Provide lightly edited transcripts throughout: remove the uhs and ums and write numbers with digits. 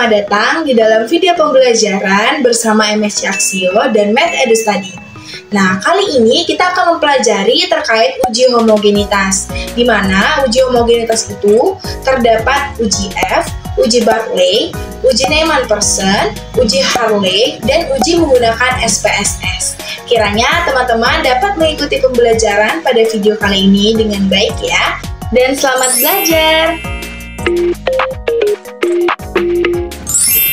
selamat datang di dalam video pembelajaran bersama MSC Aksio dan Math Edu Study. Nah, kali ini kita akan mempelajari terkait uji homogenitas, di mana uji homogenitas itu terdapat uji F, uji Bartley, uji Neyman-Pearson, uji Hartley, dan uji menggunakan SPSS. Kiranya teman-teman dapat mengikuti pembelajaran pada video kali ini dengan baik ya, dan selamat belajar!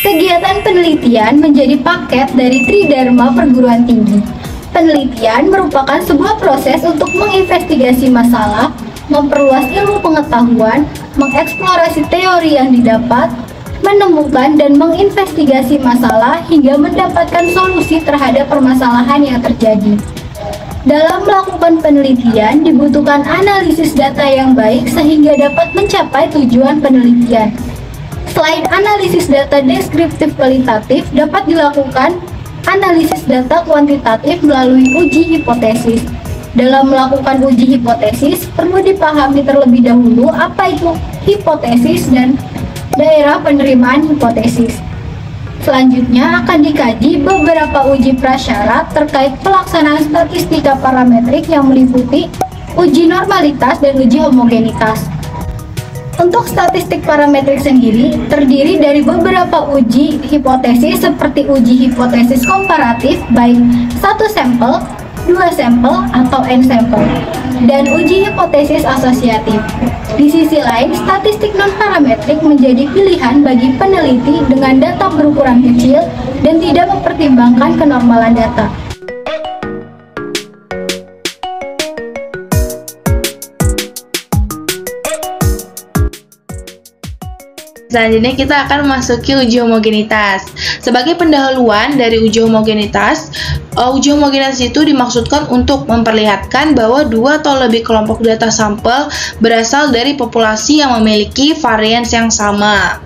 Kegiatan penelitian menjadi paket dari Tridharma Perguruan Tinggi. Penelitian merupakan sebuah proses untuk menginvestigasi masalah, memperluas ilmu pengetahuan, mengeksplorasi teori yang didapat, menemukan dan menginvestigasi masalah hingga mendapatkan solusi terhadap permasalahan yang terjadi. Dalam melakukan penelitian dibutuhkan analisis data yang baik sehingga dapat mencapai tujuan penelitian. Selain analisis data deskriptif kualitatif, dapat dilakukan analisis data kuantitatif melalui uji hipotesis. Dalam melakukan uji hipotesis, perlu dipahami terlebih dahulu apa itu hipotesis dan daerah penerimaan hipotesis. Selanjutnya akan dikaji beberapa uji prasyarat terkait pelaksanaan statistika parametrik yang meliputi uji normalitas dan uji homogenitas. Untuk statistik parametrik sendiri terdiri dari beberapa uji hipotesis seperti uji hipotesis komparatif baik 1 sampel, 2 sampel, atau N sampel, dan uji hipotesis asosiatif. Di sisi lain, statistik non-parametrik menjadi pilihan bagi peneliti dengan data berukuran kecil dan tidak mempertimbangkan kenormalan data. Selanjutnya kita akan memasuki uji homogenitas. Sebagai pendahuluan dari uji homogenitas itu dimaksudkan untuk memperlihatkan bahwa dua atau lebih kelompok data sampel berasal dari populasi yang memiliki varians yang sama.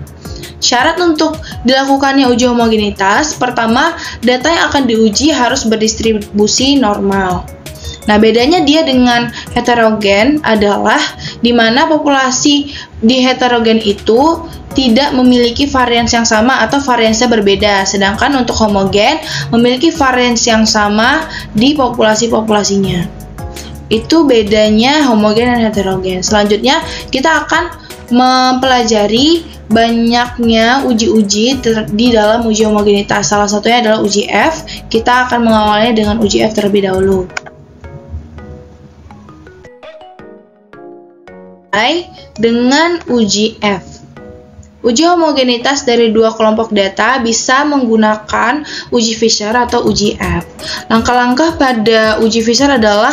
Syarat untuk dilakukannya uji homogenitas, pertama, data yang akan diuji harus berdistribusi normal. Nah, bedanya dia dengan heterogen adalah di mana populasi di heterogen itu tidak memiliki varians yang sama atau variansnya berbeda, sedangkan untuk homogen memiliki varians yang sama di populasi-populasinya. Itu bedanya homogen dan heterogen. Selanjutnya kita akan mempelajari banyaknya uji-uji di dalam uji homogenitas. Salah satunya adalah uji F. Kita akan mengawalnya dengan uji F terlebih dahulu. Dengan uji F. Uji homogenitas dari dua kelompok data bisa menggunakan uji Fisher atau uji F. Langkah-langkah pada uji Fisher adalah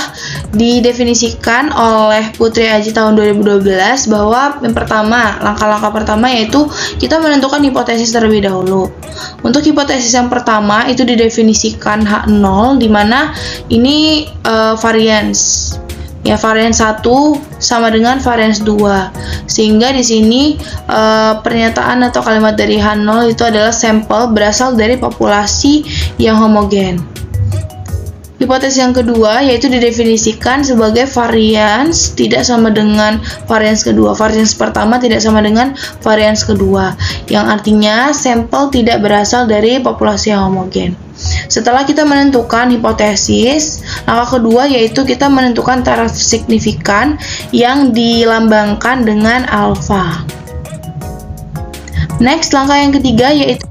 didefinisikan oleh Putri Aji tahun 2012 bahwa yang pertama, langkah-langkah pertama yaitu kita menentukan hipotesis terlebih dahulu. Untuk hipotesis yang pertama itu didefinisikan H0 di mana ini varians. Ya, varians 1 sama dengan varians 2. Sehingga di sini pernyataan atau kalimat dari H0 itu adalah sampel berasal dari populasi yang homogen. Hipotesis yang kedua yaitu didefinisikan sebagai varians tidak sama dengan varians kedua. Varians pertama tidak sama dengan varians kedua, yang artinya sampel tidak berasal dari populasi yang homogen. Setelah kita menentukan hipotesis, langkah kedua yaitu kita menentukan taraf signifikan yang dilambangkan dengan alfa. Next, langkah yang ketiga yaitu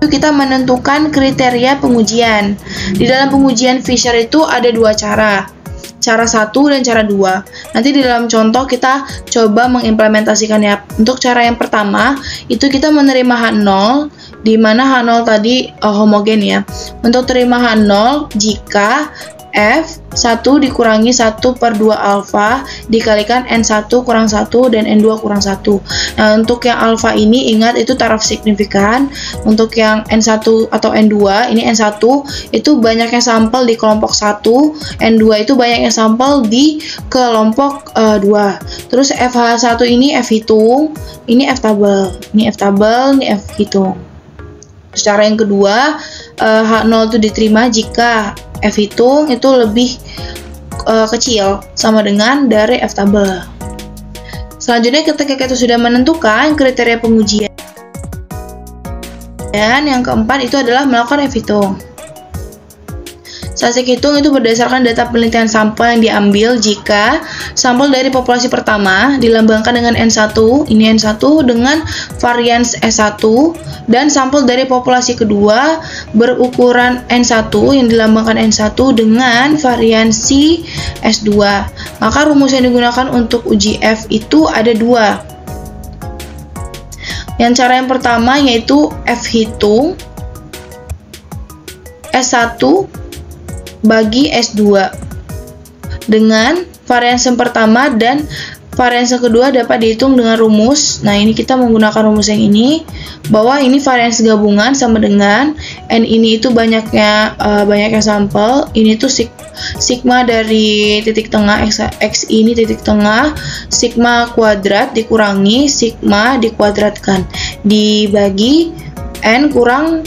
kita menentukan kriteria pengujian. Di dalam pengujian Fisher itu ada dua cara. Cara 1 dan cara 2. Nanti di dalam contoh kita coba mengimplementasikannya. Untuk cara yang pertama, itu kita menerima H0, di mana H0 tadi homogen ya. Untuk terima H0 jika F1 dikurangi 1/2 alfa dikalikan N1 kurang 1 dan N2 kurang 1. Nah, untuk yang alfa ini ingat itu taraf signifikan. Untuk yang N1 atau N2, ini N1 itu banyaknya sampel di kelompok 1, N2 itu banyaknya sampel di kelompok 2. Terus FH1 ini F hitung, ini F tabel, ini F tabel, ini F hitung. Cara yang kedua, H0 itu diterima jika F hitung itu lebih kecil sama dengan dari F tabel. Selanjutnya ketika kita sudah menentukan kriteria pengujian, Dan yang keempat itu adalah melakukan F-hitung. Statistik hitung itu berdasarkan data penelitian sampel yang diambil jika sampel dari populasi pertama dilambangkan dengan N1, ini N1 dengan varians S1, dan sampel dari populasi kedua berukuran N1 yang dilambangkan N1 dengan variansi S2. Maka rumus yang digunakan untuk uji F itu ada dua. Cara yang pertama yaitu F hitung S1 bagi S2 dengan varians yang pertama dan varians yang kedua dapat dihitung dengan rumus. Nah, ini kita menggunakan rumus yang ini, bahwa ini varians gabungan sama dengan N ini itu banyaknya sampel, ini tuh sigma dari titik tengah X ini titik tengah, sigma kuadrat dikurangi sigma dikuadratkan dibagi N kurang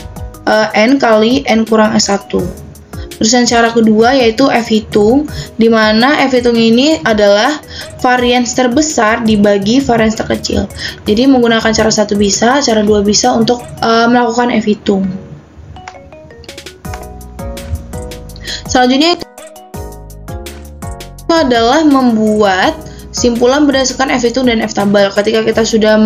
N kali N kurang S1. Terus yang cara kedua yaitu F hitung, di mana F hitung ini adalah varians terbesar dibagi varians terkecil. Jadi menggunakan cara satu bisa, cara dua bisa untuk melakukan F hitung. Selanjutnya itu adalah membuat simpulan berdasarkan F hitung dan F tabel. Ketika kita sudah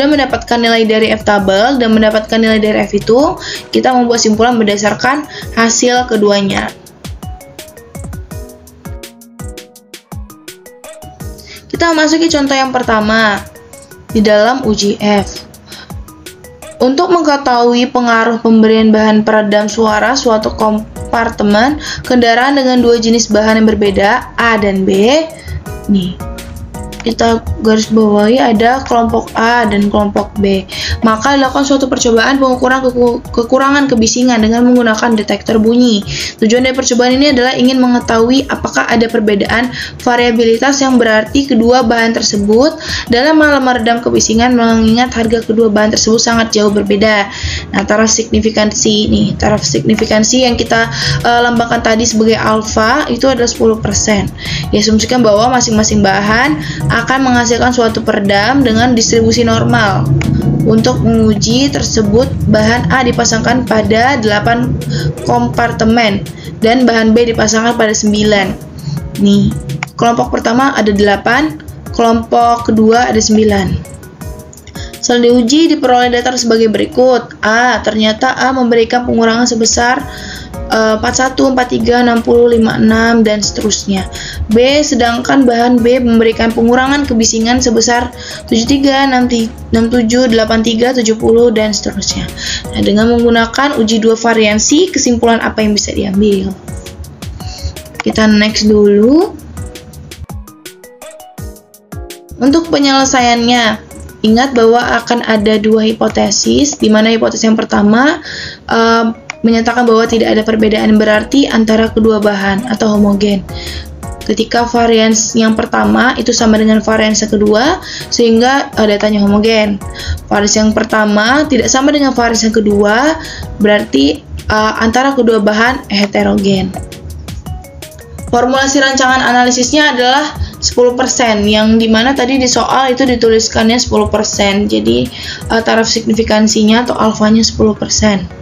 mendapatkan nilai dari F tabel dan mendapatkan nilai dari F hitung, kita membuat simpulan berdasarkan hasil keduanya. Kita memasuki contoh yang pertama di dalam uji F. Untuk mengetahui pengaruh pemberian bahan peredam suara suatu kompartemen kendaraan dengan dua jenis bahan yang berbeda, A dan B, nih, kita garis bawahi ada kelompok A dan kelompok B. Maka dilakukan suatu percobaan pengukuran kekurangan kebisingan dengan menggunakan detektor bunyi. Tujuan dari percobaan ini adalah ingin mengetahui apakah ada perbedaan variabilitas yang berarti kedua bahan tersebut dalam hal meredam kebisingan, mengingat harga kedua bahan tersebut sangat jauh berbeda. Nah, taraf signifikansi yang kita lambangkan tadi sebagai alfa itu adalah 10%. Diasumsikan bahwa masing-masing bahan akan menghasilkan suatu peredam dengan distribusi normal. Untuk menguji tersebut, bahan A dipasangkan pada 8 kompartemen dan bahan B dipasangkan pada 9. Nih, kelompok pertama ada 8, kelompok kedua ada 9. Setelah diuji, diperoleh data sebagai berikut. A, ternyata A memberikan pengurangan sebesar 41, 43, 60, 56, dan seterusnya. B, sedangkan bahan B memberikan pengurangan kebisingan sebesar 73, 67, 83, 70, dan seterusnya. Nah, dengan menggunakan uji dua variansi, kesimpulan apa yang bisa diambil? Kita next dulu. Untuk penyelesaiannya, ingat bahwa akan ada dua hipotesis, di mana hipotesis yang pertama menyatakan bahwa tidak ada perbedaan berarti antara kedua bahan atau homogen. Ketika varians yang pertama itu sama dengan varians yang kedua, sehingga datanya homogen. Varians yang pertama tidak sama dengan varians yang kedua, berarti antara kedua bahan heterogen. Formulasi rancangan analisisnya adalah 10%, yang dimana tadi di soal itu dituliskannya 10%. Jadi taraf signifikansinya atau alfanya 10%.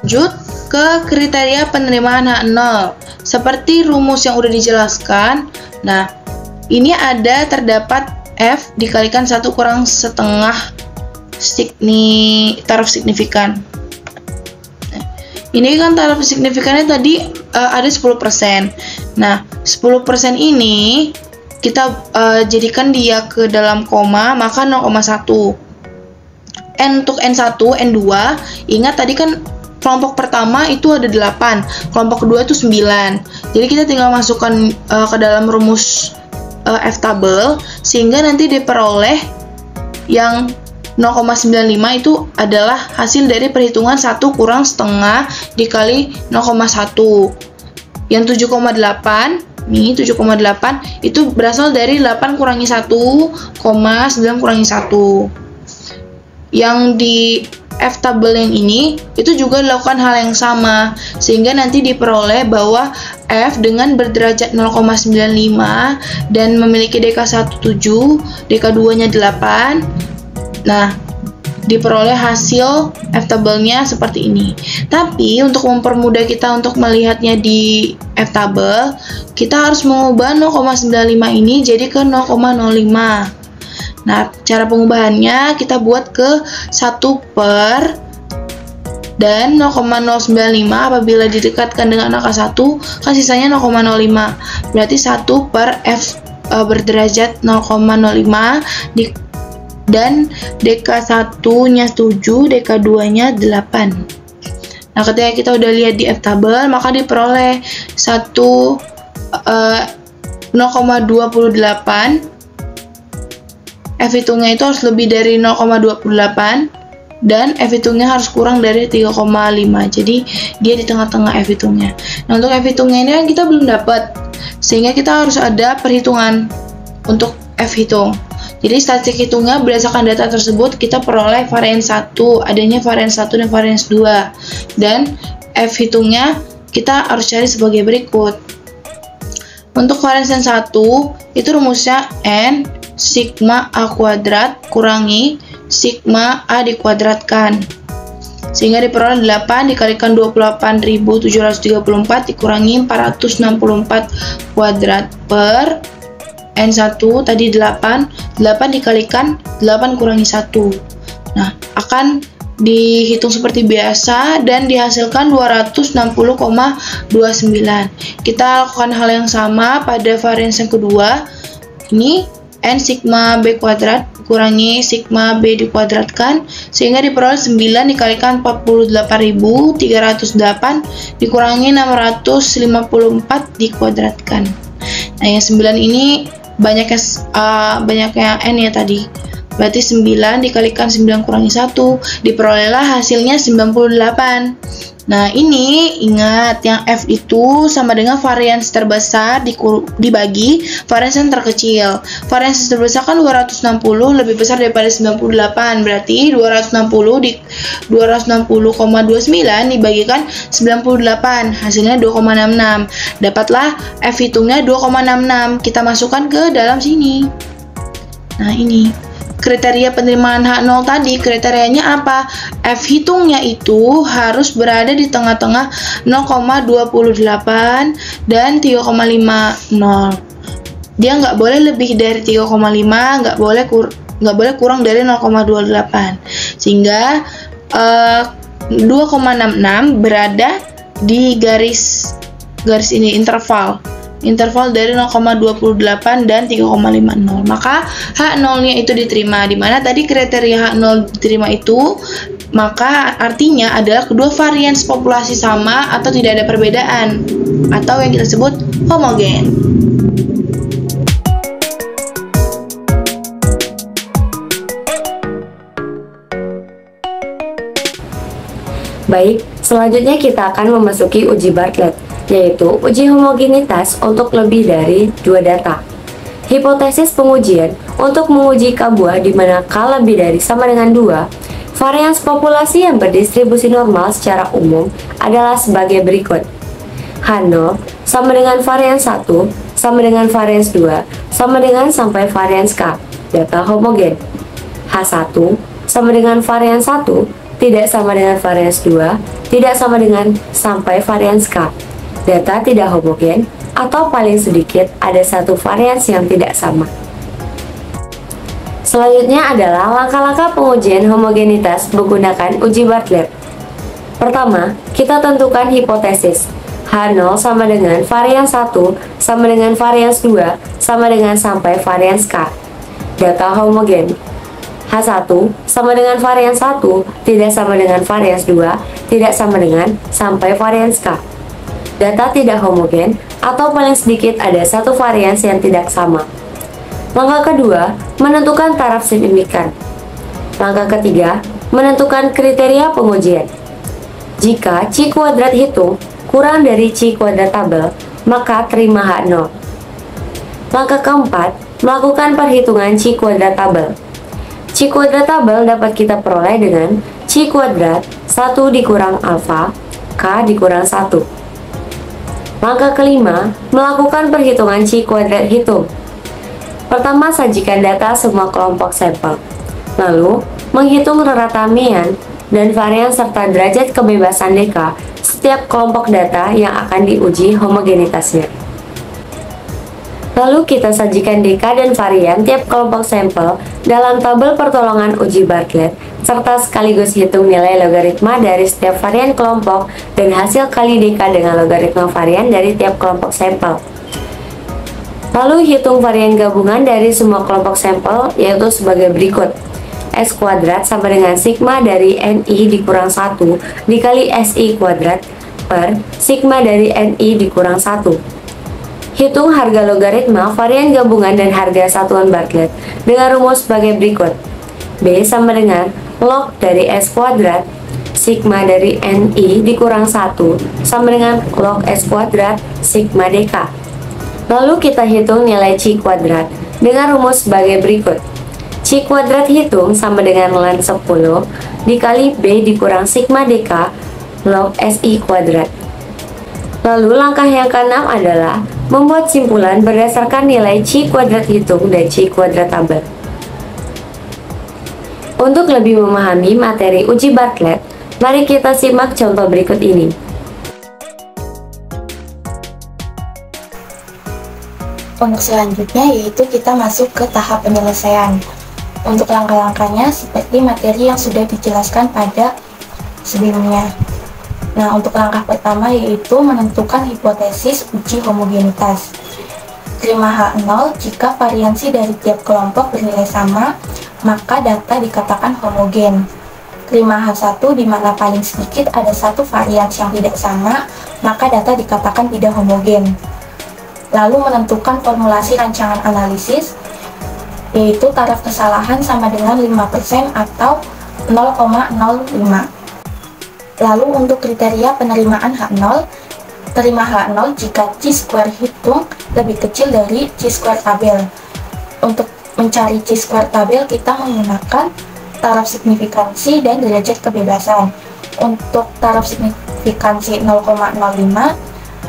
Lanjut ke kriteria penerimaan H0. Seperti rumus yang udah dijelaskan, nah ini terdapat F dikalikan 1 kurang setengah taraf signifikan. Nah, ini kan taraf signifikannya tadi ada 10%. Nah, 10% ini kita jadikan dia ke dalam koma, maka 0,1. N untuk N1, N2, ingat tadi kan kelompok pertama itu ada 8, kelompok kedua itu 9. Jadi kita tinggal masukkan ke dalam rumus F tabel, sehingga nanti diperoleh yang 0,95 itu adalah hasil dari perhitungan 1 kurang setengah dikali 0,1. Yang 7,8, nih 7,8 itu berasal dari 8 kurangi 1, 9 kurangi 1. Yang di F tabel yang ini itu juga dilakukan hal yang sama, sehingga nanti diperoleh bahwa F dengan berderajat 0,95 dan memiliki DK1 7, DK2-nya 8. Nah, diperoleh hasil F-tabelnya seperti ini. Tapi untuk mempermudah kita untuk melihatnya di F-tabel, kita harus mengubah 0,95 ini jadi ke 0,05. Nah, cara pengubahannya kita buat ke 1 per dan 0,095 apabila didekatkan dengan angka 1, kan sisanya 0,05. Berarti 1 per F berderajat 0,05 dan DK1-nya 7, DK2-nya 8. Nah, ketika kita udah lihat di F-tabel, maka diperoleh 0,28. F hitungnya itu harus lebih dari 0,28 dan F hitungnya harus kurang dari 3,5. Jadi dia di tengah-tengah F hitungnya. Nah, untuk F hitungnya ini kan kita belum dapat, sehingga kita harus ada perhitungan untuk F hitung. Jadi statistik hitungnya berdasarkan data tersebut kita peroleh varians 1, adanya varians 1 dan varians 2. Dan F hitungnya kita harus cari sebagai berikut. Untuk varians yang 1 itu rumusnya N sigma A kuadrat kurangi sigma A dikuadratkan, sehingga diperoleh 8 dikalikan 28.734 dikurangi 464 kuadrat per N1 tadi 8 dikalikan 8 kurangi 1. Nah, akan dihitung seperti biasa dan dihasilkan 260,29. Kita lakukan hal yang sama pada varians yang kedua. Ini N sigma B kuadrat kurangi sigma B dikuadratkan, sehingga diperoleh 9 dikalikan 48.308 dikurangi 654 dikuadratkan. Nah, yang 9 ini banyaknya N ya tadi. Berarti 9 dikalikan 9 kurangi 1 diperolehlah hasilnya 98. Nah, ini ingat yang F itu sama dengan varians terbesar dibagi varians yang terkecil. Varians terbesar kan 260 lebih besar daripada 98. Berarti 260,29 dibagikan 98, hasilnya 2,66. Dapatlah F hitungnya 2,66. Kita masukkan ke dalam sini. Nah, ini kriteria penerimaan H0 tadi, kriterianya apa? F hitungnya itu harus berada di tengah-tengah 0,28 dan 3,50. Dia nggak boleh lebih dari 3,5, nggak boleh kurang dari 0,28. Sehingga 2,66 berada di garis ini, interval dari 0,28 dan 3,50. Maka H0-nya itu diterima. Dimana tadi kriteria H0 diterima itu, maka artinya adalah kedua varians populasi sama atau tidak ada perbedaan, atau yang kita sebut homogen. Baik, selanjutnya kita akan memasuki uji Bartlett, yaitu uji homogenitas untuk lebih dari 2 data. Hipotesis pengujian untuk menguji K buah di mana K lebih dari sama dengan 2, varians populasi yang berdistribusi normal secara umum adalah sebagai berikut. H0 sama dengan varians 1 sama dengan varians 2 sama dengan sampai varians K, data homogen. H1 sama dengan varians 1 tidak sama dengan varians 2 tidak sama dengan sampai varians K, data tidak homogen, atau paling sedikit ada satu varians yang tidak sama. Selanjutnya adalah langkah-langkah pengujian homogenitas menggunakan uji Bartlett. Pertama, kita tentukan hipotesis. H0 sama dengan varians 1 sama dengan varians 2 sama dengan sampai varians K, data homogen. H1 sama dengan varians 1 tidak sama dengan varians 2 tidak sama dengan sampai varians K, data tidak homogen, atau paling sedikit ada satu varians yang tidak sama. Langkah kedua, menentukan taraf signifikan. Langkah ketiga, menentukan kriteria pengujian. Jika C kuadrat hitung kurang dari C kuadrat tabel, maka terima H0. Langkah keempat, melakukan perhitungan C kuadrat tabel. C kuadrat tabel dapat kita peroleh dengan C kuadrat 1 dikurang alfa, K dikurang 1. Langkah kelima, melakukan perhitungan C kuadrat hitung. Pertama, sajikan data semua kelompok sampel. Lalu, menghitung rata mean dan varian serta derajat kebebasan DK setiap kelompok data yang akan diuji homogenitasnya. Lalu kita sajikan DK dan varian tiap kelompok sampel dalam tabel pertolongan uji Bartlett, serta sekaligus hitung nilai logaritma dari setiap varian kelompok dan hasil kali DK dengan logaritma varian dari tiap kelompok sampel. Lalu hitung varian gabungan dari semua kelompok sampel, yaitu sebagai berikut. S kuadrat sama dengan sigma dari NI dikurang 1 dikali SI kuadrat per sigma dari NI dikurang 1. Hitung harga logaritma varian gabungan dan harga satuan Bartlett dengan rumus sebagai berikut. B sama dengan log dari S kuadrat sigma dari NI dikurang 1 sama dengan log S kuadrat sigma DK. Lalu kita hitung nilai C kuadrat dengan rumus sebagai berikut. C kuadrat hitung sama dengan ln 10 dikali B dikurang sigma DK log SI kuadrat. Lalu langkah yang keenam adalah membuat simpulan berdasarkan nilai C kuadrat hitung dan C kuadrat tabel. Untuk lebih memahami materi uji Bartlett, mari kita simak contoh berikut ini. Untuk selanjutnya yaitu kita masuk ke tahap penyelesaian. Untuk langkah-langkahnya seperti materi yang sudah dijelaskan pada sebelumnya. Nah, untuk langkah pertama yaitu menentukan hipotesis uji homogenitas. Terima H0 jika variansi dari tiap kelompok bernilai sama, maka data dikatakan homogen. Terima H1 di mana paling sedikit ada satu variansi yang tidak sama, maka data dikatakan tidak homogen. Lalu menentukan formulasi rancangan analisis, yaitu taraf kesalahan sama dengan 5% atau 0,05. Lalu untuk kriteria penerimaan H0, terima H0 jika chi-square hitung lebih kecil dari chi-square tabel. Untuk mencari chi-square tabel kita menggunakan taraf signifikansi dan derajat kebebasan. Untuk taraf signifikansi 0,05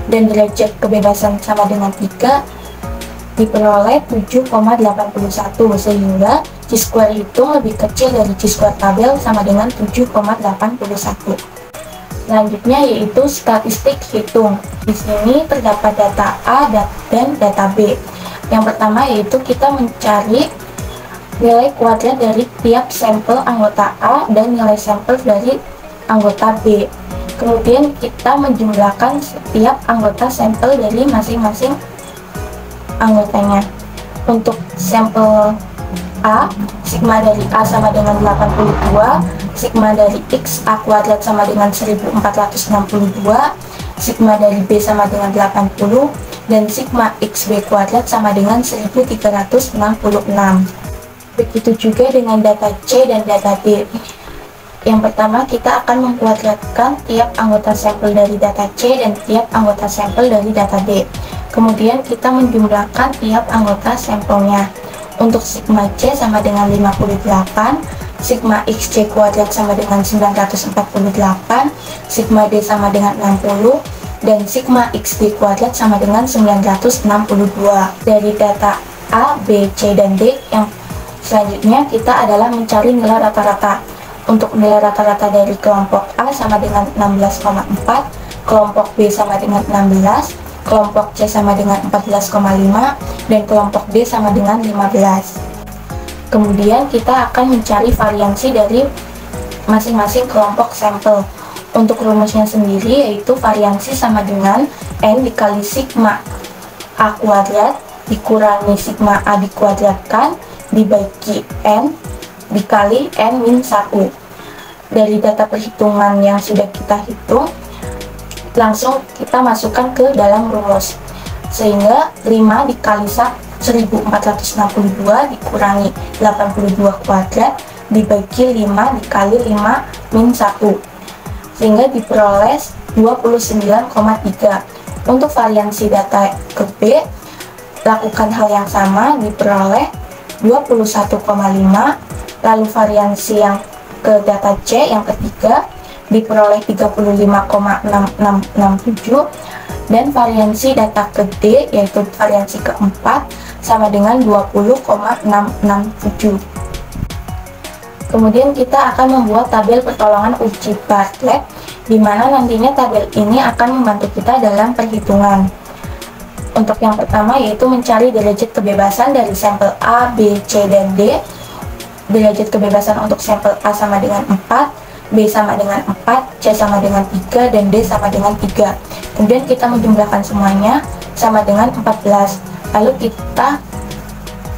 dan derajat kebebasan sama dengan 3 diperoleh 7,81 sehingga chi-square hitung lebih kecil dari chi-square tabel sama dengan 7,81. Selanjutnya yaitu statistik hitung. Di sini terdapat data A dan data B. Yang pertama yaitu kita mencari nilai kuadrat dari tiap sampel anggota A dan nilai sampel dari anggota B. Kemudian kita menjumlahkan setiap anggota sampel dari masing-masing anggotanya. Untuk sampel A, sigma dari A sama dengan 82, sigma dari X A kuadrat sama dengan 1462, sigma dari B sama dengan 80, dan sigma X B kuadrat sama dengan 1366. Begitu juga dengan data C dan data D. Yang pertama kita akan mengkuadratkan tiap anggota sampel dari data C dan tiap anggota sampel dari data D. Kemudian kita menjumlahkan tiap anggota sampelnya. Untuk sigma C sama dengan 58, sigma XC kuadrat sama dengan 948, sigma D sama dengan 60, dan sigma XD kuadrat sama dengan 962. Dari data A, B, C, dan D, yang selanjutnya kita adalah mencari nilai rata-rata. Untuk nilai rata-rata dari kelompok A sama dengan 16,4, kelompok B sama dengan 16, kelompok C sama dengan 14,5, dan kelompok D sama dengan 15. Kemudian kita akan mencari variansi dari masing-masing kelompok sampel. Untuk rumusnya sendiri yaitu variansi sama dengan N dikali sigma A kuadrat dikurangi sigma A dikuadratkan dibagi N dikali N min 1. Dari data perhitungan yang sudah kita hitung, langsung kita masukkan ke dalam rumus. Sehingga 5 dikali 1462 dikurangi 82 kuadrat dibagi 5 dikali 5 min 1. Sehingga diperoleh 29,3. Untuk variansi data ke B, lakukan hal yang sama, diperoleh 21,5. Lalu variansi yang ke data C yang ketiga diperoleh 35,6667, dan variansi data ke D yaitu variansi keempat sama dengan 20,667. Kemudian kita akan membuat tabel pertolongan uji Bartlett, di mana nantinya tabel ini akan membantu kita dalam perhitungan. Untuk yang pertama yaitu mencari derajat kebebasan dari sampel A, B, C, dan D. Derajat kebebasan untuk sampel A sama dengan 4, B sama dengan 4, C sama dengan 3, dan D sama dengan 3. Kemudian kita menjumlahkan semuanya sama dengan 14. Lalu kita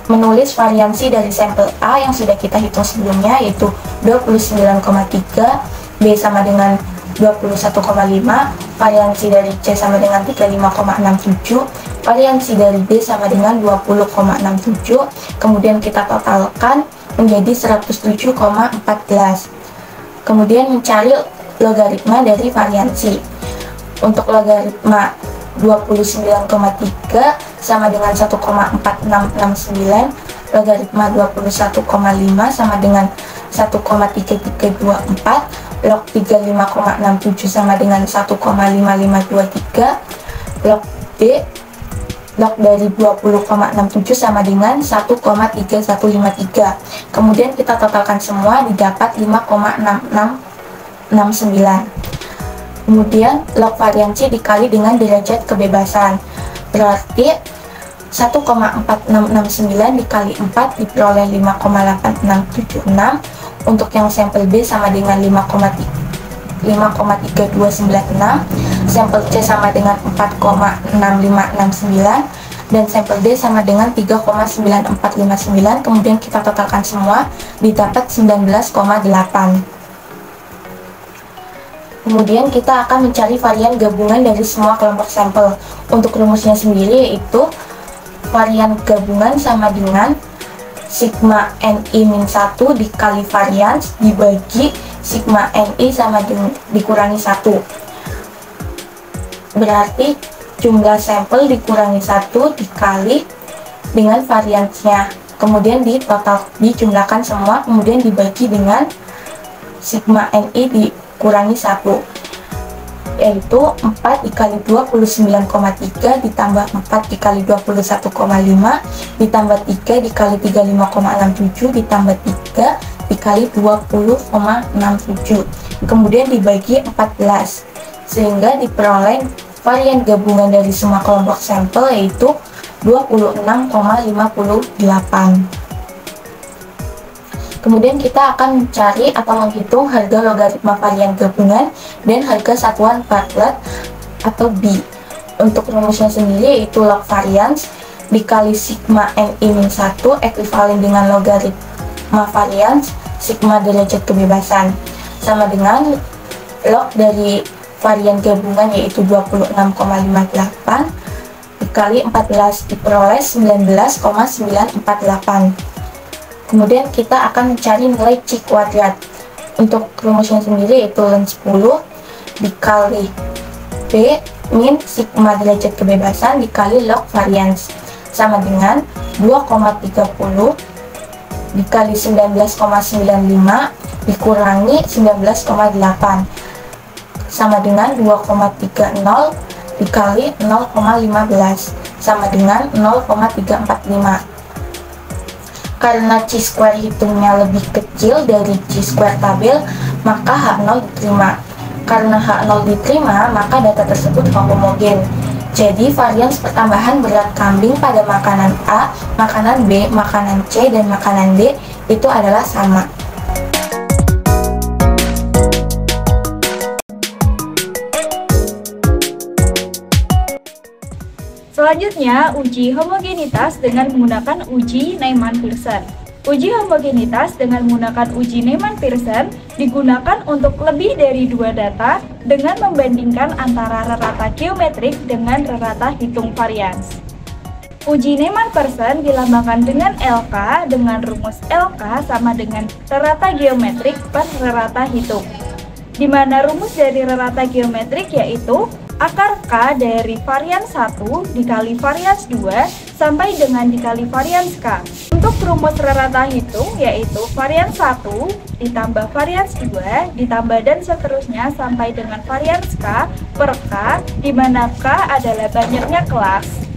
menulis variansi dari sampel A yang sudah kita hitung sebelumnya yaitu 29,3, B sama dengan 21,5, variansi dari C sama dengan 35,67, variansi dari D sama dengan 20,67, kemudian kita totalkan menjadi 107,14. Kemudian mencari logaritma dari variansi. Untuk logaritma 29,3 sama dengan 1,4669, logaritma 21,5 sama dengan 1,3324, log 35,67 sama dengan 1,5523, log D, log dari 20,67 sama dengan 1,3153. Kemudian kita totalkan semua didapat 5,6669. Kemudian log variansi dikali dengan derajat kebebasan, berarti 1,4669 dikali 4 diperoleh 5,8676. Untuk yang sampel B sama dengan 5,3296, sampel C sama dengan 4,6569, dan sampel D sama dengan 3,9459. Kemudian kita totalkan semua didapat 19,8. Kemudian kita akan mencari varian gabungan dari semua kelompok sampel. Untuk rumusnya sendiri yaitu varian gabungan sama dengan sigma NI-1 dikali varians dibagi sigma NI sama dengan dikurangi 1. Berarti jumlah sampel dikurangi 1 dikali dengan variansnya. Kemudian dijumlahkan semua, kemudian dibagi dengan sigma NI dikurangi 1, yaitu 4 dikali 29,3 ditambah 4 dikali 21,5 ditambah 3 dikali 35,67 ditambah 3 dikali 20,67, kemudian dibagi 14, sehingga diperoleh varian gabungan dari semua kelompok sampel yaitu 26,58. Kemudian kita akan mencari atau menghitung harga logaritma varian gabungan dan harga satuan Bartlett atau B. Untuk rumusnya sendiri yaitu log varians dikali sigma NI-1 ekuivalen dengan logaritma varians sigma derajat kebebasan, sama dengan log dari varian gabungan yaitu 26,58 dikali 14 diperoleh 19,948. Kemudian kita akan mencari nilai C kuadrat. Untuk rumusnya sendiri yaitu ln 10 dikali B min sigma derajat kebebasan dikali log varians, sama dengan 2,30 dikali 19,95 dikurangi 19,8, sama dengan 2,30 dikali 0,15 sama dengan 0,345. Karena chi-square hitungnya lebih kecil dari chi-square tabel, maka H0 diterima. Karena H0 diterima, maka data tersebut homogen. Jadi varians pertambahan berat kambing pada makanan A, makanan B, makanan C, dan makanan D itu adalah sama. Selanjutnya, uji homogenitas dengan menggunakan uji Neyman-Pearson. Uji homogenitas dengan menggunakan uji Neyman-Pearson digunakan untuk lebih dari dua data dengan membandingkan antara rata geometrik dengan rata hitung varians. Uji Neyman-Pearson dilambangkan dengan LK dengan rumus LK sama dengan rata geometrik per rata hitung, di mana rumus dari rata geometrik yaitu akar K dari varians 1 dikali varians 2 sampai dengan dikali varian K. Untuk rumus rata hitung yaitu varian 1 ditambah varian 2 ditambah dan seterusnya sampai dengan varian K per K, di mana K adalah banyaknya kelas.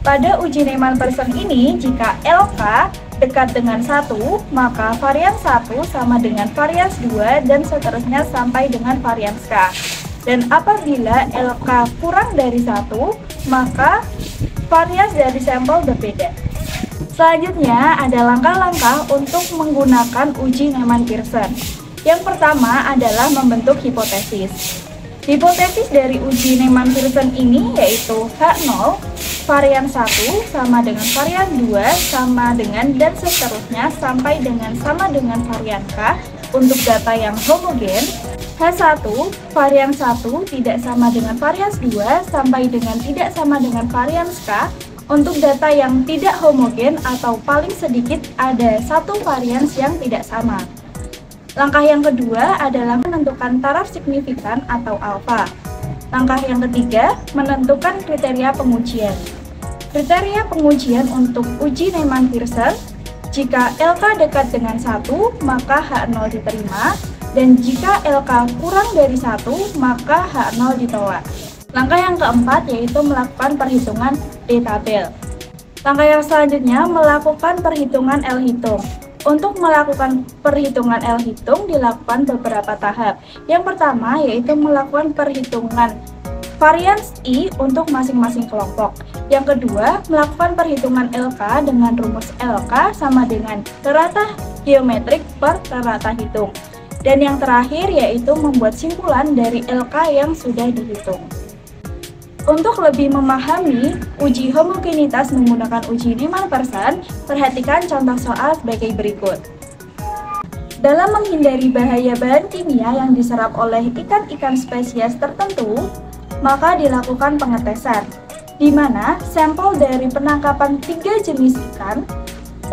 Pada uji Neyman-Pearson ini, jika LK dekat dengan 1, maka varian 1 sama dengan varian 2 dan seterusnya sampai dengan varian K. Dan apabila LK kurang dari 1, maka varian dari sampel berbeda. Selanjutnya ada langkah-langkah untuk menggunakan uji Neyman-Pearson. Yang pertama adalah membentuk hipotesis. Hipotesis dari uji Neyman-Pearson ini yaitu H0 varian 1 sama dengan varian 2 sama dengan dan seterusnya sampai dengan sama dengan varian K untuk data yang homogen. H1 varian 1 tidak sama dengan varian 2 sampai dengan tidak sama dengan varian K untuk data yang tidak homogen atau paling sedikit ada satu varian yang tidak sama. Langkah yang kedua adalah menentukan taraf signifikan atau alfa. Langkah yang ketiga, menentukan kriteria pengujian. Kriteria pengujian untuk uji Neyman-Pearson, jika LK dekat dengan 1, maka H0 diterima, dan jika LK kurang dari 1, maka H0 ditolak. Langkah yang keempat yaitu melakukan perhitungan D-tabel. Langkah yang selanjutnya melakukan perhitungan L-hitung. Untuk melakukan perhitungan L-hitung dilakukan beberapa tahap. Yang pertama yaitu melakukan perhitungan varian I untuk masing-masing kelompok. Yang kedua, melakukan perhitungan LK dengan rumus LK sama dengan rata geometrik per rata hitung. Dan yang terakhir yaitu membuat simpulan dari LK yang sudah dihitung. Untuk lebih memahami uji homogenitas menggunakan uji Neyman-Pearson, perhatikan contoh soal sebagai berikut. Dalam menghindari bahaya bahan kimia yang diserap oleh ikan-ikan spesies tertentu, maka dilakukan pengetesan, di mana sampel dari penangkapan 3 jenis ikan,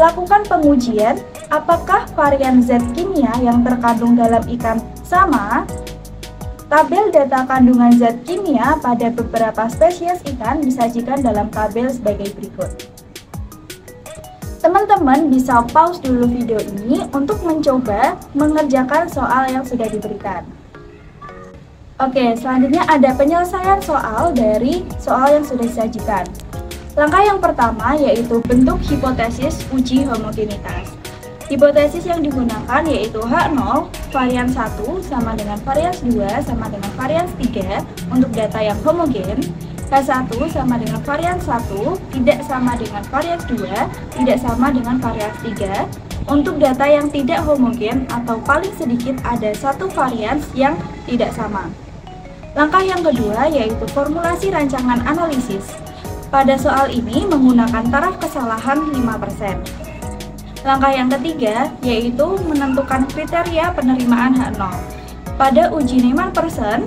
lakukan pengujian apakah varian zat kimia yang terkandung dalam ikan sama. Tabel data kandungan zat kimia pada beberapa spesies ikan disajikan dalam tabel sebagai berikut. Teman-teman bisa pause dulu video ini untuk mencoba mengerjakan soal yang sudah diberikan. Oke, selanjutnya ada penyelesaian soal dari soal yang sudah disajikan. Langkah yang pertama yaitu bentuk hipotesis uji homogenitas. Hipotesis yang digunakan yaitu H0 varian 1 sama dengan varian 2 sama dengan varian 3 untuk data yang homogen. H1 sama dengan varian 1 tidak sama dengan varian 2 tidak sama dengan varian 3 untuk data yang tidak homogen atau paling sedikit ada satu varian yang tidak sama. Langkah yang kedua yaitu formulasi rancangan analisis. Pada soal ini menggunakan taraf kesalahan 5%. Langkah yang ketiga yaitu menentukan kriteria penerimaan H0. Pada uji Neyman-Pearson,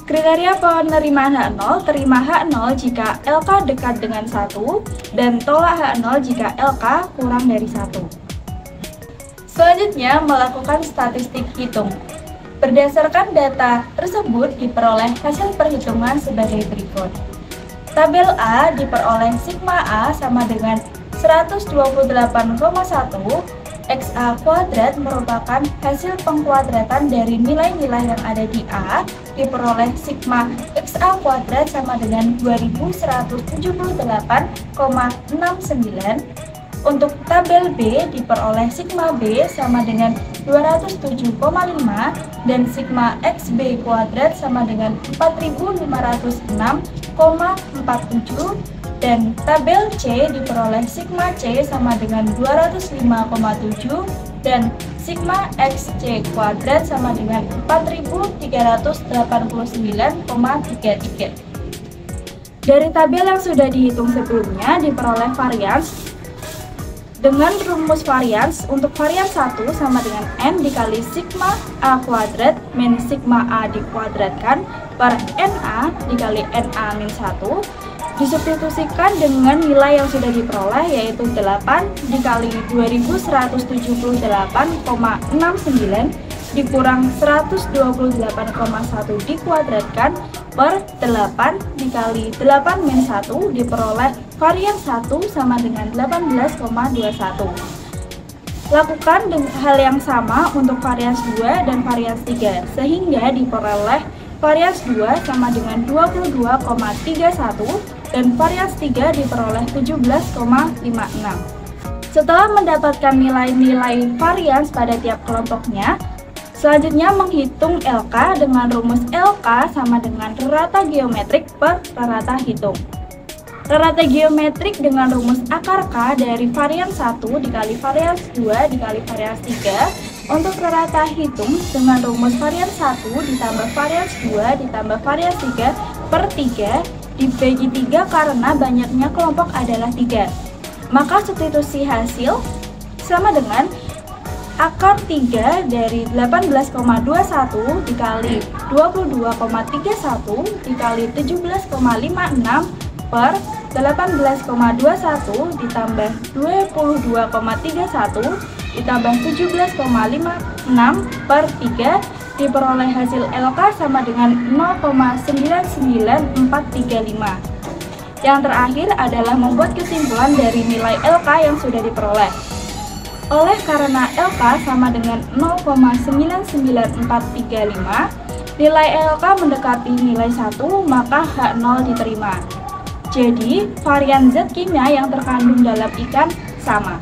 kriteria penerimaan H0 terima H0 jika LK dekat dengan 1 dan tolak H0 jika LK kurang dari 1. Selanjutnya melakukan statistik hitung. Berdasarkan data tersebut diperoleh hasil perhitungan sebagai berikut. Tabel A diperoleh sigma A sama dengan 128,1 XA kuadrat merupakan hasil pengkuadratan dari nilai-nilai yang ada di A diperoleh sigma XA kuadrat sama dengan 2178,69. Untuk tabel B diperoleh sigma B sama dengan 207,5 dan sigma XB kuadrat sama dengan 4506,47 dan tabel C diperoleh sigma C sama dengan 205,7 dan sigma XC kuadrat sama dengan 4389,33. Dari tabel yang sudah dihitung sebelumnya diperoleh varians dengan rumus varians untuk varian 1 sama dengan N dikali sigma A kuadrat min sigma A dikuadratkan per NA dikali NA min 1 disubstitusikan dengan nilai yang sudah diperoleh yaitu 8 dikali 2178,69 dikurang 128,1 dikuadratkan per 8 dikali 8 min 1 diperoleh varian 1 sama dengan 18,21. Lakukan hal yang sama untuk varians 2 dan varians 3, sehingga diperoleh varians 2 sama dengan 22,31 dan varians 3 diperoleh 17,56. Setelah mendapatkan nilai-nilai varians pada tiap kelompoknya, selanjutnya menghitung LK dengan rumus LK sama dengan rata geometrik per rata hitung. Rata geometrik dengan rumus akar K dari varians 1 dikali varians 2 dikali varians 3 untuk rata hitung dengan rumus varians 1 ditambah varians 2 ditambah varians 3 per 3 dibagi 3 karena banyaknya kelompok adalah 3. Maka substitusi hasil sama dengan akar 3 dari 18,21 dikali 22,31 dikali 17,56 per 18,21 ditambah 22,31 ditambah 17,56 per 3 diperoleh hasil LK sama dengan 0,99435. Yang terakhir adalah membuat kesimpulan dari nilai LK yang sudah diperoleh. Oleh karena LK sama dengan 0,99435, nilai LK mendekati nilai 1, maka H0 diterima. Jadi, varian zat kimia yang terkandung dalam ikan sama.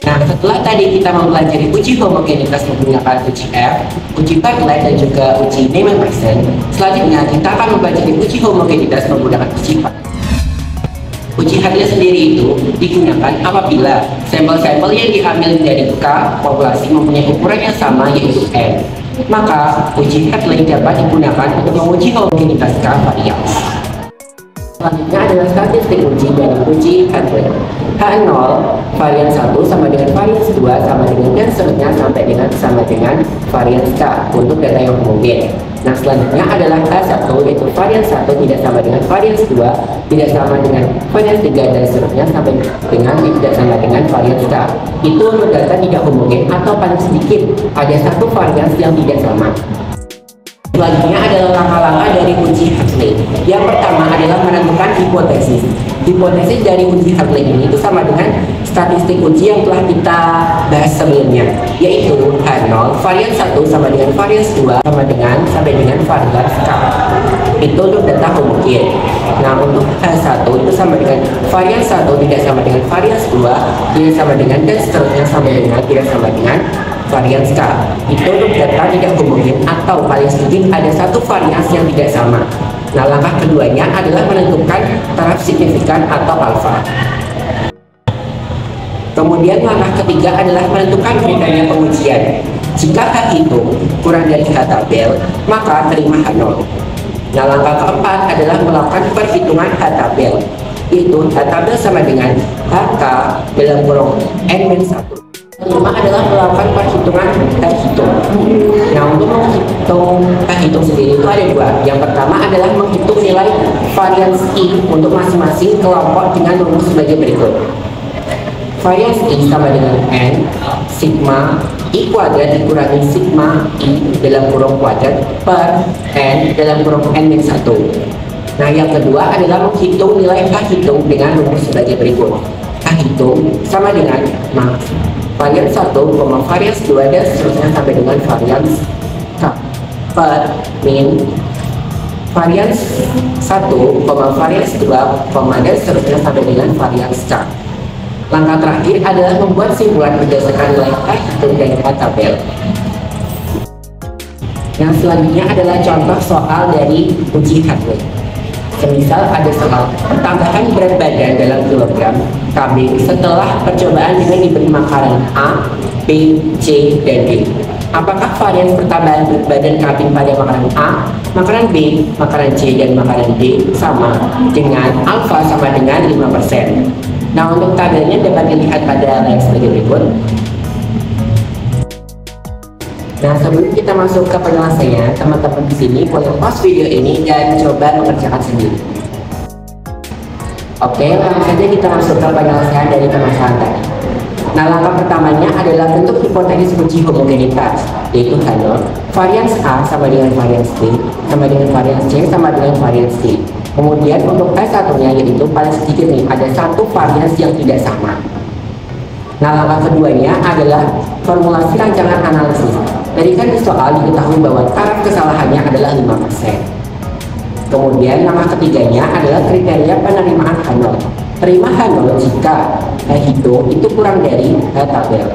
Nah, setelah tadi kita mempelajari uji homogenitas menggunakan uji F, uji Bartlett, dan juga uji Neyman-Pearson, selanjutnya kita akan mempelajari uji homogenitas menggunakan uji F. Uji Hartley sendiri itu digunakan apabila sampel-sampel yang diambil dari K populasi mempunyai ukuran yang sama yaitu N. Maka uji Hartley dapat digunakan untuk menguji homogenitas K varians. Selanjutnya adalah statistik uji dari uji Hartley. H0 varian 1 sama dengan varian 2 sama dengan dan seterusnya sampai dengan sama dengan varian K untuk data yang homogen. Nah, selanjutnya adalah H1 yaitu varian 1 tidak sama dengan varian 2, tidak sama dengan varian 3 dan seterusnya sampai dengan tidak sama dengan varian K. Itu untuk data tidak homogen atau paling sedikit ada satu varian yang tidak sama. Selanjutnya adalah langkah-langkah dari uji Hartley. Yang pertama adalah menentukan hipotesis. Hipotesis dari uji Hartley ini itu sama dengan statistik uji yang telah kita bahas sebelumnya, yaitu H0 varian 1 sama dengan varian 2 sama dengan sampai dengan varian K. Itu untuk data homogen. Nah, untuk H1 itu sama dengan varian 1 tidak sama dengan varian 2, tidak sama dengan dan seterusnya sampai dengan tidak sama dengan varian K. Itu untuk data tidak homogen atau paling sedikit ada satu varian yang tidak sama. Nah, langkah keduanya adalah menentukan taraf signifikan atau alfa. Kemudian langkah ketiga adalah menentukan bedanya pengujian. Jika H itu kurang dari H tabel, maka terima H0. Nah, langkah keempat adalah melakukan perhitungan H tabel, yaitu H tabel sama dengan HK dalam kurung N-1. Kelima adalah melakukan perhitungan H hitung. Nah, untuk menghitung H hitung sendiri itu ada dua. Yang pertama adalah menghitung nilai varians I untuk masing-masing kelompok dengan rumus sebagai berikut. Varians I sama dengan N sigma I kuadrat dikurangi sigma I dalam kurung kuadrat per N dalam kurung N-1. Nah, yang kedua adalah menghitung nilai H hitung dengan rumus sebagai berikut. H hitung sama dengan varians 1, varians 2 dan seterusnya sampai dengan varians K per min varians 1, varians 2, dan seterusnya sampai dengan varians K. Langkah terakhir adalah membuat simpulan berdasarkan nilai H hitung dan H tabel. Yang selanjutnya adalah contoh soal dari uji Hartley. Semisal ada soal pertambahan berat badan dalam kilogram KB setelah percobaan dengan diberi makanan A, B, C, dan D. Apakah varians pertambahan berat badan KB pada makanan A, makanan B, makanan C, dan makanan D sama dengan alfa sama dengan 5%? Nah, untuk tabelnya dapat dilihat pada layar sebagai berikut. Nah, sebelum kita masuk ke penyelesaiannya, teman-teman di sini boleh pause video ini dan coba mengerjakan sendiri. Oke, langsung saja kita masuk ke penyelesaian dari permasalahan tadi. Nah, langkah pertamanya adalah bentuk hipotesis uji homogenitas, yaitu H0, varians A sama dengan varians B, sama dengan varians C, sama dengan varians D. Kemudian untuk S1-nya yaitu paling sedikit nih, ada satu varians yang tidak sama. Nah, langkah keduanya adalah formulasi rancangan analisis. Tadi kan di soal diketahui bahwa taraf kesalahannya adalah 5%. Kemudian langkah ketiganya adalah kriteria penerimaan H0. Terima H0 jika H hitung itu kurang dari H tabel.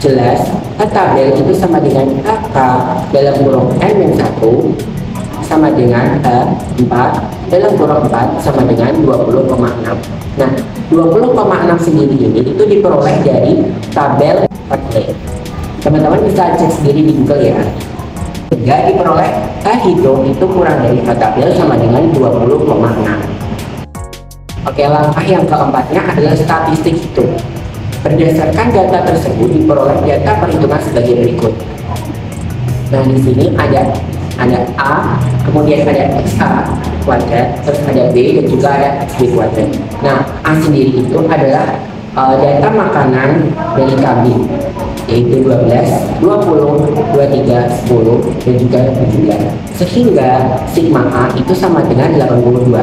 Jelas, H tabel itu sama dengan HK dalam kurung N-1 sama dengan H4 dalam kurung 4 sama dengan 20,6. Nah, 20,6 sendiri ini itu diperoleh dari tabel Bartlett. Teman-teman bisa cek sendiri di Google ya. Sehingga diperoleh H hitung itu kurang dari H tabel sama dengan 20,6. Oke, langkah yang keempatnya adalah statistik hitung. Berdasarkan data tersebut diperoleh data perhitungan sebagai berikut. Nah, di sini ada A, kemudian ada XA kuadrat, terus ada B dan juga ada XB kuadrat. Nah, A sendiri itu adalah data makanan dari kambing, yaitu 12, 20, 23, 10, dan juga 17. Sehingga sigma A itu sama dengan 82.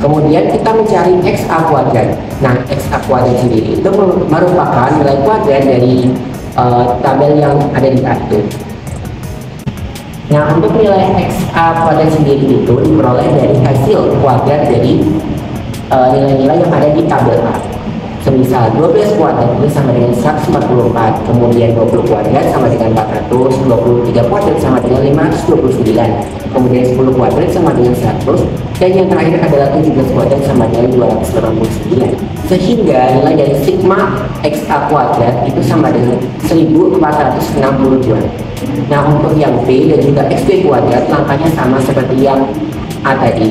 Kemudian kita mencari XA kuadrat. Nah, XA kuadrat sendiri itu merupakan nilai kuadrat dari tabel yang ada di atas. Nah, untuk nilai XA kuadrat sendiri itu diperoleh dari hasil kuadrat dari nilai-nilai yang ada di tabel A. Semisal 12 kuadrat itu sama dengan 144, kemudian 20 kuadrat sama dengan 400, 23 kuadrat sama dengan 529, kemudian 10 kuadrat sama dengan 100, dan yang terakhir adalah 17 kuadrat sama dengan 289. Sehingga nilai dari sigma XA kuadrat itu sama dengan 1462. Nah, untuk yang B dan juga XB kuadrat langkahnya sama seperti yang A tadi.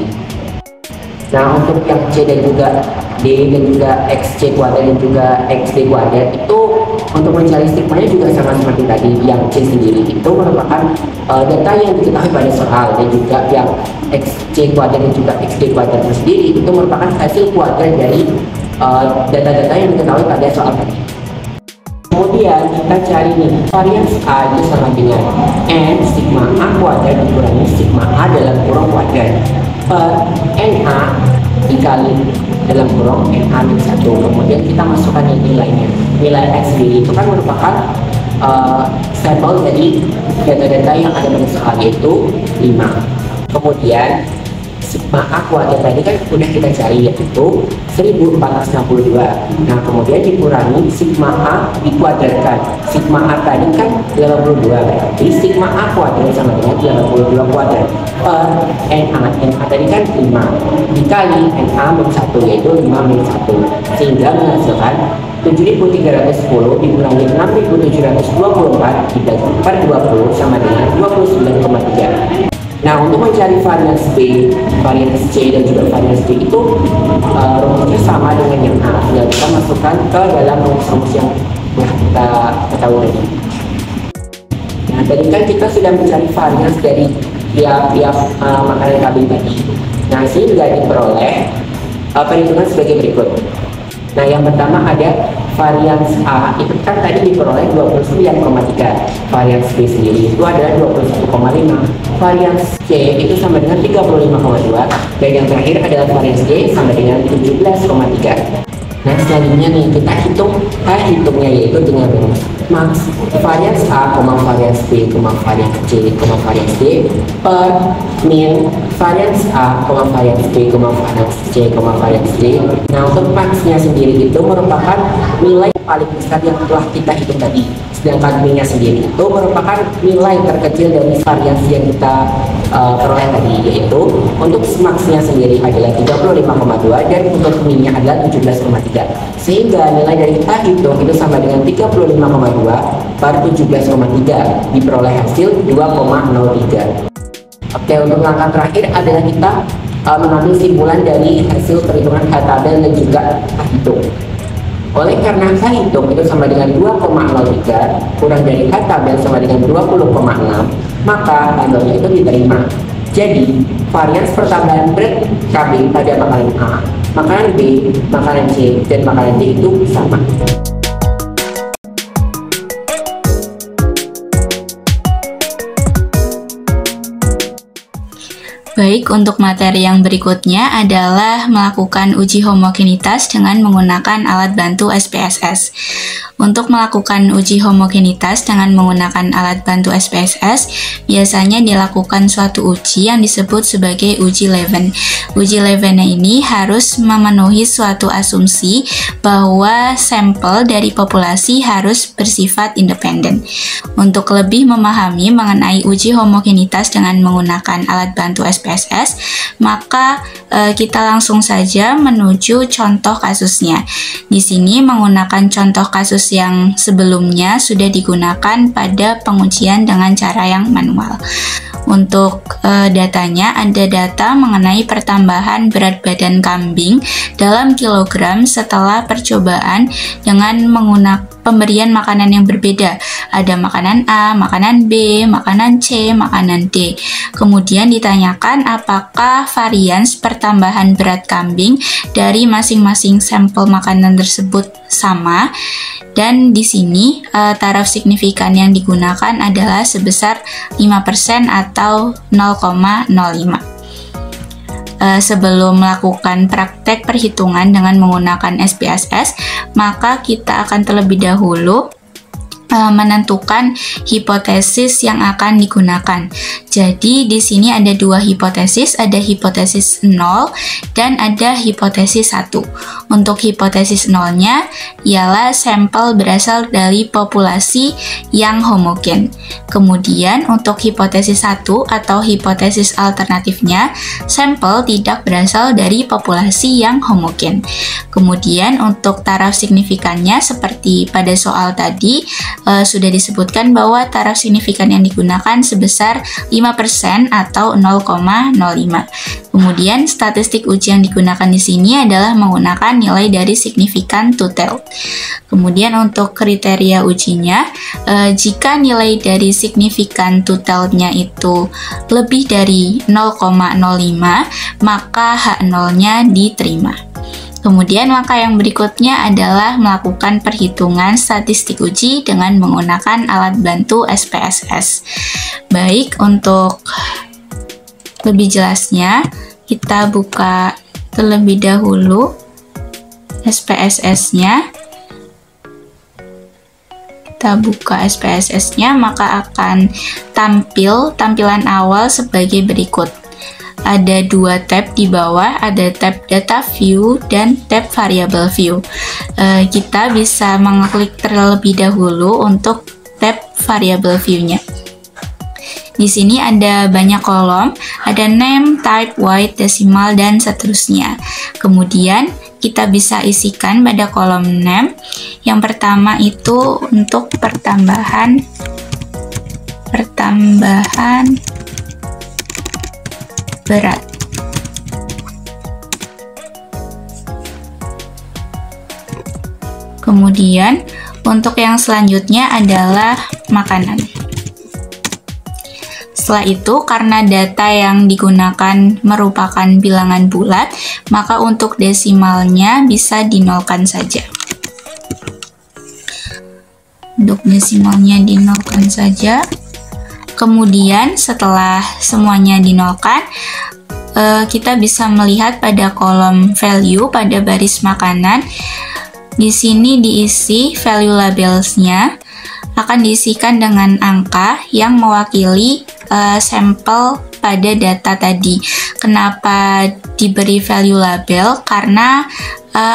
Nah, untuk yang C dan juga D dan juga XC kuadrat dan juga XD kuadrat itu untuk mencari sigmanya juga sama seperti tadi. Yang C sendiri itu merupakan data yang diketahui pada soal, dan juga yang XC kuadrat dan juga XD kuadrat sendiri itu merupakan hasil kuadrat dari data-data yang diketahui pada soal tadi. Kemudian kita cari nih, varians A itu sama dengan N sigma A kuadrat dikurangi sigma A dalam kurung kuadrat per NA dikali dalam kurung NA-1. Kemudian kita masukkan nilainya. Nilai X sendiri itu kan merupakan sampel dari data-data yang ada pada soal, yaitu 5. Kemudian sigma A kuadrat tadi kan udah kita cari, yaitu 1462. Nah, kemudian dikurangi sigma A dikuadratkan. Sigma A tadi kan 82, berarti sigma A kuadrat sama dengan 82 kuadrat per NA. NA tadi kan 5 dikali NA min 1, yaitu 5 min 1, sehingga menghasilkan 7.310 dikurangi 6.724 dibagi per 20 sama dengan 29,3. Nah, untuk mencari varians B, varians C, dan juga varians D itu rumusnya sama dengan yang A. Tinggal kita masukkan ke dalam rumus-rumus yang kita ketahui tadi. Nah, tadi kan kita sudah mencari varians dari tiap makanan kambing tadi. Nah, sehingga diperoleh perhitungan sebagai berikut. Nah, yang pertama ada varians A itu kan tadi diperoleh 29,3. Varians B sendiri itu adalah 21,5. Varians C itu sama dengan 35,2. Dan yang terakhir adalah varians D sama dengan 17,3. Nah, selanjutnya nih kita hitung hitungnya, yaitu dengan rumus max varians A, varians B, varians C, varians D per min varians A, varians B, varians C, varians D. Nah, untuk maxnya sendiri itu merupakan nilai paling besar yang telah kita hitung tadi. Sedangkan minnya sendiri itu merupakan nilai terkecil dari varians yang kita peroleh tadi, yaitu untuk maxnya sendiri adalah 35,2 dan untuk minnya adalah 17,3. Sehingga nilai dari kita hitung itu sama dengan 35,2 per 17,3 diperoleh hasil 2,03. Oke, untuk langkah terakhir adalah kita mengambil simpulan dari hasil perhitungan H tabel dan juga H hitung. Oleh karena H hitung itu sama dengan 2,03 kurang dari H tabel sama dengan 20,6, maka H0 itu diterima. Jadi, varians pertambahan berat kambing pada makanan A Makanan B, makanan C, dan makanan D itu sama. Baik, untuk materi yang berikutnya adalah melakukan uji homogenitas dengan menggunakan alat bantu SPSS. Untuk melakukan uji homogenitas dengan menggunakan alat bantu SPSS, biasanya dilakukan suatu uji yang disebut sebagai uji Leven. Uji Leven ini harus memenuhi suatu asumsi bahwa sampel dari populasi harus bersifat independen. Untuk lebih memahami mengenai uji homogenitas dengan menggunakan alat bantu SPSS, maka kita langsung saja menuju contoh kasusnya. Di sini menggunakan contoh kasus yang sebelumnya sudah digunakan pada pengujian dengan cara yang manual. Untuk datanya, ada data mengenai pertambahan berat badan kambing dalam kilogram setelah percobaan dengan menggunakan pemberian makanan yang berbeda. Ada makanan A, makanan B, makanan C, makanan D. Kemudian ditanyakan apakah varians pertambahan berat kambing dari masing-masing sampel makanan tersebut sama. Dan di sini taraf signifikan yang digunakan adalah sebesar 5% atau 0,05. Sebelum melakukan praktek perhitungan dengan menggunakan SPSS, maka kita akan terlebih dahulu menentukan hipotesis yang akan digunakan. Jadi di sini ada dua hipotesis, ada hipotesis 0 dan ada hipotesis 1. Untuk hipotesis 0-nya ialah sampel berasal dari populasi yang homogen. Kemudian untuk hipotesis 1 atau hipotesis alternatifnya, sampel tidak berasal dari populasi yang homogen. Kemudian untuk taraf signifikannya seperti pada soal tadi, sudah disebutkan bahwa taraf signifikan yang digunakan sebesar 5% atau 0,05. Kemudian statistik uji yang digunakan di sini adalah menggunakan nilai dari signifikan two-tailed. Kemudian untuk kriteria ujinya, jika nilai dari signifikan two-tailed-nya itu lebih dari 0,05, maka H0-nya diterima. Kemudian langkah yang berikutnya adalah melakukan perhitungan statistik uji dengan menggunakan alat bantu SPSS. Baik, untuk lebih jelasnya, kita buka terlebih dahulu SPSS-nya. Kita buka SPSS-nya, maka akan tampilan awal sebagai berikut. Ada dua tab di bawah, ada tab data view dan tab variable view. Kita bisa mengklik terlebih dahulu untuk tab variable view-nya. Di sini ada banyak kolom, ada name, type, weight, decimal, dan seterusnya. Kemudian kita bisa isikan pada kolom name. Yang pertama itu untuk pertambahan berat. Kemudian untuk yang selanjutnya adalah makanan. Setelah itu, karena data yang digunakan merupakan bilangan bulat, maka untuk desimalnya bisa dinolkan saja. Untuk desimalnya dinolkan saja. Kemudian setelah semuanya dinolkan, kita bisa melihat pada kolom value pada baris makanan. Di sini diisi value labelsnya, akan diisikan dengan angka yang mewakili sampel pada data tadi. Kenapa diberi value label? Karena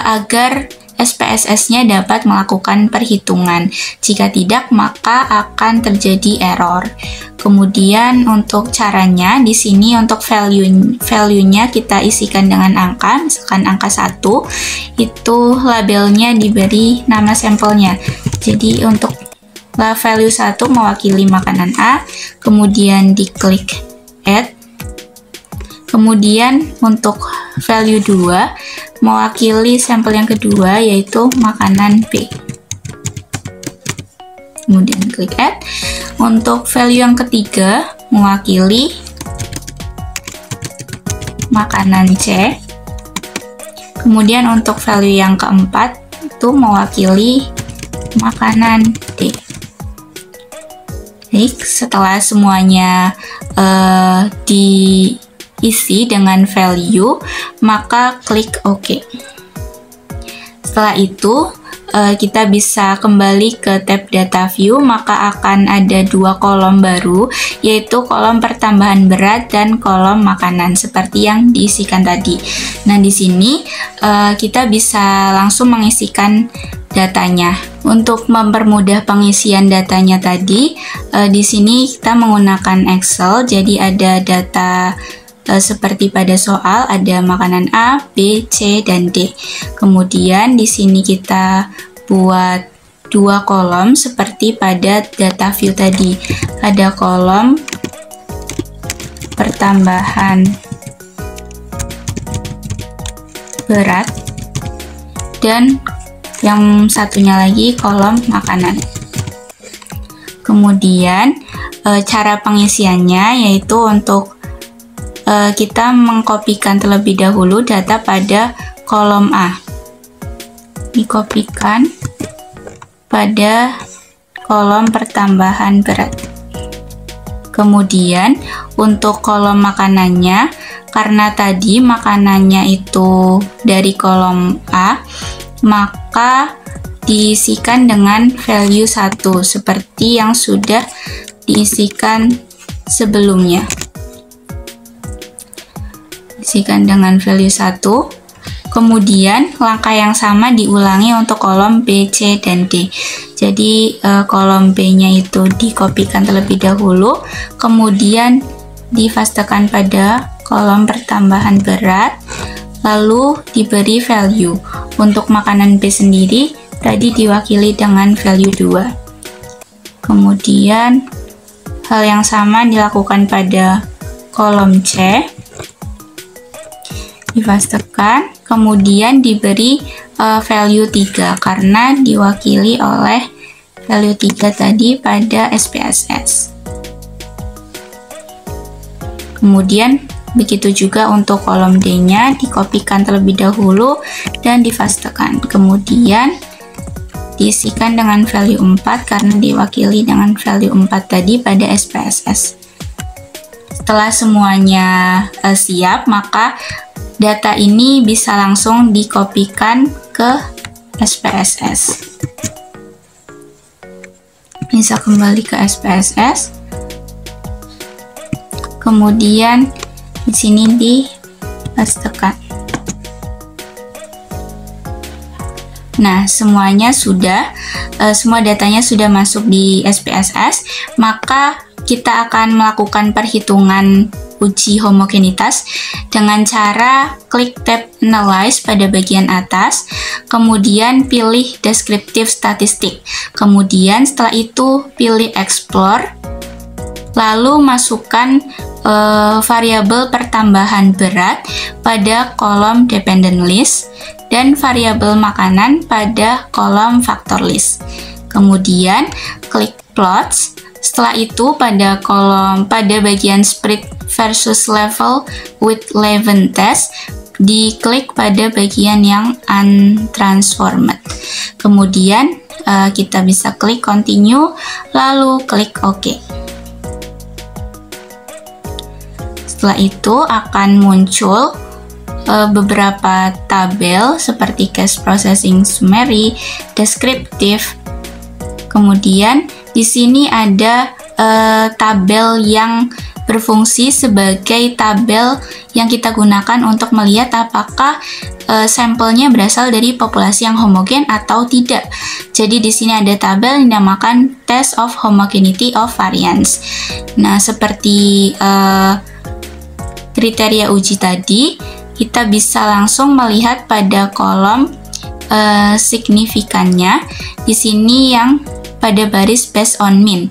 agar SPSS-nya dapat melakukan perhitungan. Jika tidak, maka akan terjadi error. Kemudian untuk caranya, di sini untuk value-nya kita isikan dengan angka, misalkan angka 1, itu labelnya diberi nama sampelnya. Jadi untuk value 1 mewakili makanan A, kemudian diklik add. Kemudian untuk value 2 mewakili sampel yang kedua, yaitu makanan B. Kemudian klik add. Untuk value yang ketiga mewakili makanan C. Kemudian untuk value yang keempat itu mewakili makanan D. Baik, setelah semuanya diisi dengan value, maka klik OK. Setelah itu, kita bisa kembali ke tab data view, maka akan ada dua kolom baru, yaitu kolom pertambahan berat dan kolom makanan seperti yang diisikan tadi. Nah, di sini kita bisa langsung mengisikan datanya. Untuk mempermudah pengisian datanya tadi, di sini kita menggunakan Excel, jadi ada data seperti pada soal, ada makanan A, B, C, dan D. Kemudian di sini kita buat dua kolom seperti pada data view tadi. Ada kolom pertambahan berat dan yang satunya lagi kolom makanan. Kemudian cara pengisiannya yaitu untuk kita mengkopikan terlebih dahulu data pada kolom A. Dikopikan pada kolom pertambahan berat. Kemudian untuk kolom makanannya, karena tadi makanannya itu dari kolom A, maka diisikan dengan value 1 seperti yang sudah diisikan sebelumnya. Isikan dengan value 1. Kemudian langkah yang sama diulangi untuk kolom B, C, dan D. Jadi kolom B-nya itu dikopikan terlebih dahulu, kemudian dipastekan pada kolom pertambahan berat, lalu diberi value. Untuk makanan B sendiri tadi diwakili dengan value 2. Kemudian hal yang sama dilakukan pada kolom C. Dipastekan, kemudian diberi value 3 karena diwakili oleh value 3 tadi pada SPSS. Kemudian begitu juga untuk kolom D-nya, dikopikan terlebih dahulu dan dipastekan. Kemudian diisikan dengan value 4 karena diwakili dengan value 4 tadi pada SPSS. Setelah semuanya siap, maka data ini bisa langsung dikopikan ke SPSS. Bisa kembali ke SPSS. Kemudian di sini dipastekan. Nah, semuanya sudah, semua datanya sudah masuk di SPSS, maka kita akan melakukan perhitungan uji homogenitas dengan cara klik tab Analyze pada bagian atas, kemudian pilih Descriptive Statistic, kemudian setelah itu pilih Explore, lalu masukkan variabel pertambahan berat pada kolom Dependent List dan variabel makanan pada kolom Factor List. Kemudian klik Plots. Setelah itu pada bagian Spread versus Level with Leaven Test, diklik pada bagian yang Untransformed. Kemudian kita bisa klik Continue, lalu klik OK. Setelah itu akan muncul beberapa tabel seperti Case Processing Summary, Descriptive. Kemudian di sini ada tabel yang berfungsi sebagai tabel yang kita gunakan untuk melihat apakah sampelnya berasal dari populasi yang homogen atau tidak. Jadi di sini ada tabel yang dinamakan Test of Homogeneity of Variance. Nah, seperti kriteria uji tadi, kita bisa langsung melihat pada kolom signifikannya. Di sini yang pada baris based on mean.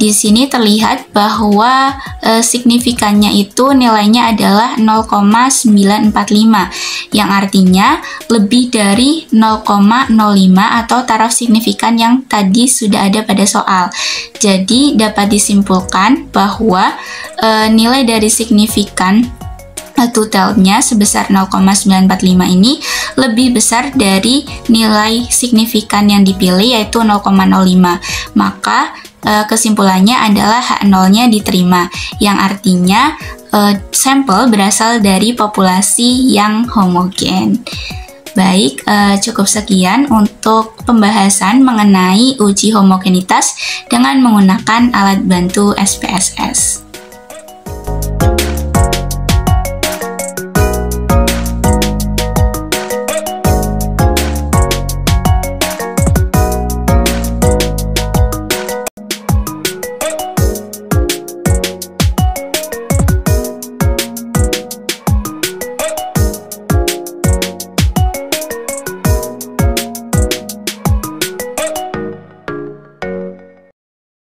Di sini terlihat bahwa signifikannya itu nilainya adalah 0,945, yang artinya lebih dari 0,05 atau taraf signifikan yang tadi sudah ada pada soal. Jadi dapat disimpulkan bahwa nilai dari signifikan totalnya sebesar 0,945 ini lebih besar dari nilai signifikan yang dipilih, yaitu 0,05. Maka kesimpulannya adalah H0-nya diterima, yang artinya sampel berasal dari populasi yang homogen. Baik, cukup sekian untuk pembahasan mengenai uji homogenitas dengan menggunakan alat bantu SPSS.